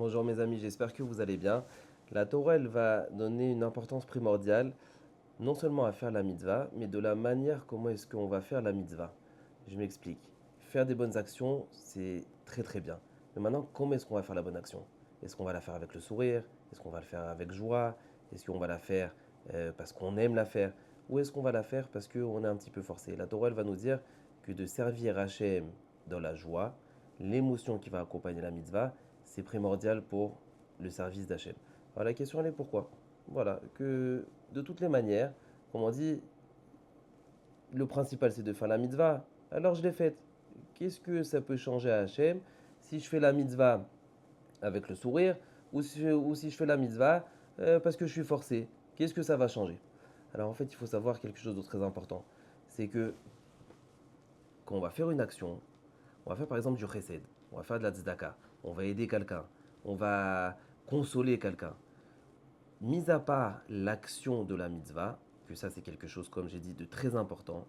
Bonjour mes amis, j'espère que vous allez bien. La Torah, elle va donner une importance primordiale, non seulement à faire la mitzvah, mais de la manière comment est-ce qu'on va faire la mitzvah. Je m'explique. Faire des bonnes actions, c'est très très bien. Mais maintenant, comment est-ce qu'on va faire la bonne action? Est-ce qu'on va la faire avec le sourire? Est-ce qu'on va le faire avec joie? Est-ce qu'on va la faire parce qu'on aime la faire? Ou est-ce qu'on va la faire parce qu'on est un petit peu forcé? La Torah, elle va nous dire que de servir Hachem dans la joie, l'émotion qui va accompagner la mitzvah, c'est primordial pour le service d'Hachem. Alors la question elle est pourquoi? Voilà, que de toutes les manières, comme on dit, le principal c'est de faire la mitzvah, alors je l'ai faite. Qu'est-ce que ça peut changer à Hachem si je fais la mitzvah avec le sourire ou si je fais la mitzvah parce que je suis forcé? Qu'est-ce que ça va changer? Alors en fait, il faut savoir quelque chose de très important. C'est que quand on va faire une action, on va faire par exemple du chesed, on va faire de la tzedaka, on va aider quelqu'un, on va consoler quelqu'un. Mis à part l'action de la mitzvah, que ça c'est quelque chose, comme j'ai dit, de très important,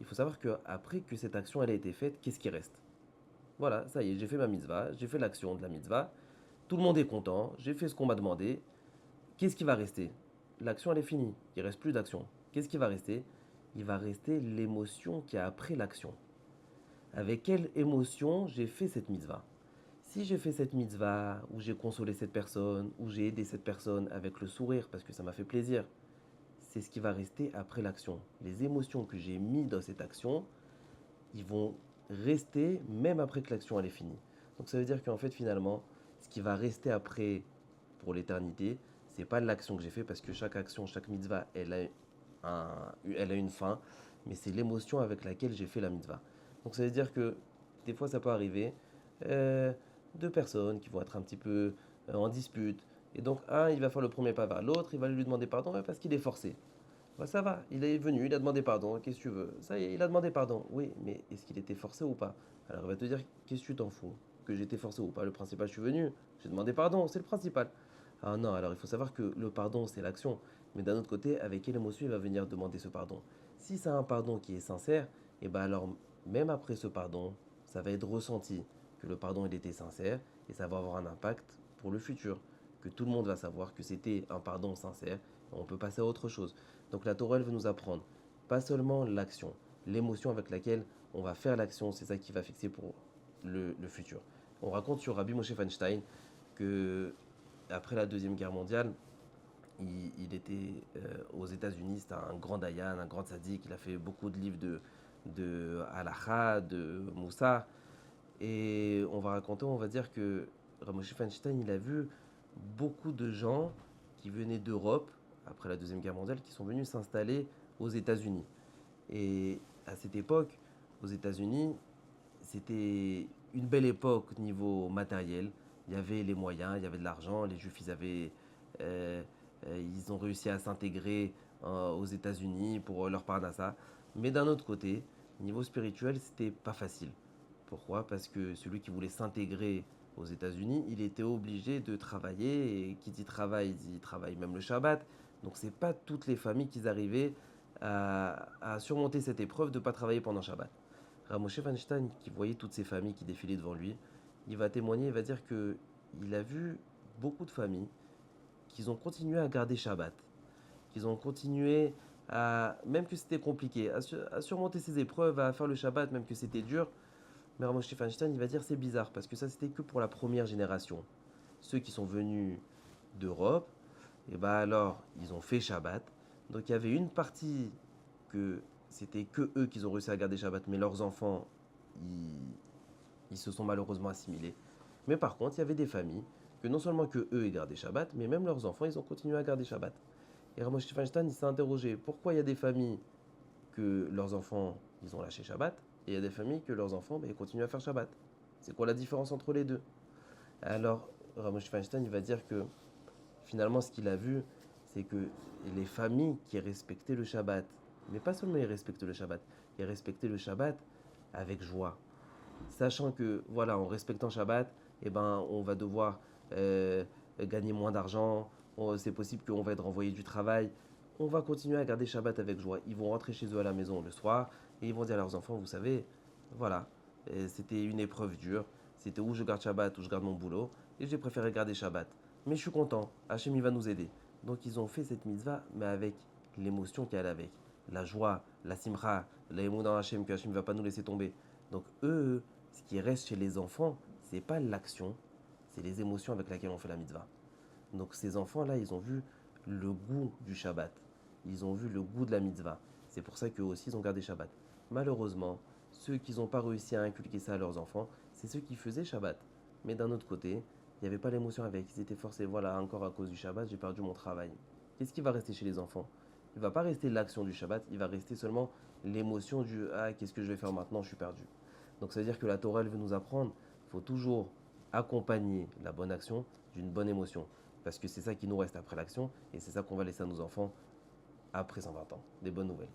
il faut savoir qu'après que cette action elle a été faite, qu'est-ce qui reste? Voilà, ça y est, j'ai fait ma mitzvah, j'ai fait l'action de la mitzvah, tout le monde est content, j'ai fait ce qu'on m'a demandé. Qu'est-ce qui va rester? L'action elle est finie, il ne reste plus d'action. Qu'est-ce qui va rester? Il va rester l'émotion qui a après l'action. Avec quelle émotion j'ai fait cette mitzvah? Si j'ai fait cette mitzvah, ou j'ai consolé cette personne, ou j'ai aidé cette personne avec le sourire parce que ça m'a fait plaisir, c'est ce qui va rester après l'action. Les émotions que j'ai mis dans cette action, ils vont rester même après que l'action elle est finie. Donc ça veut dire qu'en fait finalement, ce qui va rester après pour l'éternité, c'est pas l'action que j'ai fait parce que chaque action, chaque mitzvah, elle a une fin, mais c'est l'émotion avec laquelle j'ai fait la mitzvah. Donc ça veut dire que des fois ça peut arriver, euh, deux personnes qui vont être un petit peu en dispute, et donc un il va faire le premier pas vers l'autre, il va lui demander pardon parce qu'il est forcé. Bah, ça va, il est venu, il a demandé pardon, qu'est-ce que tu veux? Ça y est, il a demandé pardon. Oui, mais est-ce qu'il était forcé ou pas? Alors il va te dire, qu'est-ce que tu t'en fous? Que j'étais forcé ou pas? Le principal, je suis venu, j'ai demandé pardon, c'est le principal. Ah non, alors il faut savoir que le pardon, c'est l'action. Mais d'un autre côté, avec quelle émotion il va venir demander ce pardon? Si c'est un pardon qui est sincère, et ben alors, même après ce pardon, ça va être ressenti que le pardon, il était sincère, et ça va avoir un impact pour le futur. Que tout le monde va savoir que c'était un pardon sincère, et on peut passer à autre chose. Donc la Torah, elle veut nous apprendre pas seulement l'action, l'émotion avec laquelle on va faire l'action, c'est ça qui va fixer pour le futur. On raconte sur Rabbi Moshe Feinstein que après la Deuxième Guerre mondiale, il était aux États-Unis, c'était un grand Dayan, un grand tzaddik, il a fait beaucoup de livres de Halacha, de Moussa, et on va raconter, on va dire que Rabbi Moshe Feinstein, il a vu beaucoup de gens qui venaient d'Europe, après la Deuxième Guerre mondiale, qui sont venus s'installer aux États-Unis. Et à cette époque, aux États-Unis, c'était une belle époque au niveau matériel. Il y avait les moyens, il y avait de l'argent. Les Juifs, euh, ils ont réussi à s'intégrer aux États-Unis pour leur parnassa. Mais d'un autre côté, niveau spirituel, c'était pas facile. Pourquoi? Parce que celui qui voulait s'intégrer aux États-Unis, il était obligé de travailler. Et qui dit travail même le Shabbat. Donc c'est pas toutes les familles qui arrivaient à surmonter cette épreuve de ne pas travailler pendant Shabbat. Ramoshe Weinstein, qui voyait toutes ces familles qui défilaient devant lui, il va témoigner, il va dire que il a vu beaucoup de familles qui ont continué à garder Shabbat, qui ont continué même que c'était compliqué, à surmonter ces épreuves, à faire le Shabbat, même que c'était dur. Mais Ramoshe Weinstein, il va dire c'est bizarre, parce que ça c'était que pour la première génération. Ceux qui sont venus d'Europe, et bah alors, ils ont fait Shabbat. Donc il y avait une partie que c'était que eux qui ont réussi à garder Shabbat, mais leurs enfants, ils, ils se sont malheureusement assimilés. Mais par contre, il y avait des familles que non seulement que eux aient gardé Shabbat, mais même leurs enfants, ils ont continué à garder Shabbat. Et Ramosh Feinstein, il s'est interrogé pourquoi il y a des familles que leurs enfants, ils ont lâché Shabbat, et il y a des familles que leurs enfants, ils continuent à faire Shabbat. C'est quoi la différence entre les deux? Alors, Ramosh Feinstein, il va dire que finalement, ce qu'il a vu, c'est que les familles qui respectaient le Shabbat, mais pas seulement ils respectaient le Shabbat, ils respectaient le Shabbat avec joie. Sachant que, voilà, en respectant Shabbat, eh ben, on va devoir gagner moins d'argent, c'est possible qu'on va être renvoyé du travail. On va continuer à garder Shabbat avec joie. Ils vont rentrer chez eux à la maison le soir et ils vont dire à leurs enfants, vous savez, voilà, c'était une épreuve dure. C'était où je garde Shabbat, ou je garde mon boulot. et j'ai préféré garder Shabbat. Mais je suis content, Hachem il va nous aider. Donc ils ont fait cette mitzvah, mais avec l'émotion qu'elle a avec. La joie, la simcha, l'émotion dans Hachem, que Hachem ne va pas nous laisser tomber. Donc eux, ce qui reste chez les enfants, c'est pas l'action, c'est les émotions avec lesquelles on fait la mitzvah. Donc ces enfants-là, ils ont vu le goût du Shabbat. Ils ont vu le goût de la mitzvah. C'est pour ça qu'eux aussi, ils ont gardé Shabbat. Malheureusement, ceux qui n'ont pas réussi à inculquer ça à leurs enfants, c'est ceux qui faisaient Shabbat. Mais d'un autre côté, il n'y avait pas l'émotion avec. Ils étaient forcés, voilà, encore à cause du Shabbat, j'ai perdu mon travail. Qu'est-ce qui va rester chez les enfants? Il ne va pas rester l'action du Shabbat, il va rester seulement l'émotion du ah, qu'est-ce que je vais faire maintenant, je suis perdu. Donc ça veut dire que la Torah, elle veut nous apprendre, il faut toujours accompagner la bonne action d'une bonne émotion. Parce que c'est ça qui nous reste après l'action et c'est ça qu'on va laisser à nos enfants après 120 ans. Des bonnes nouvelles.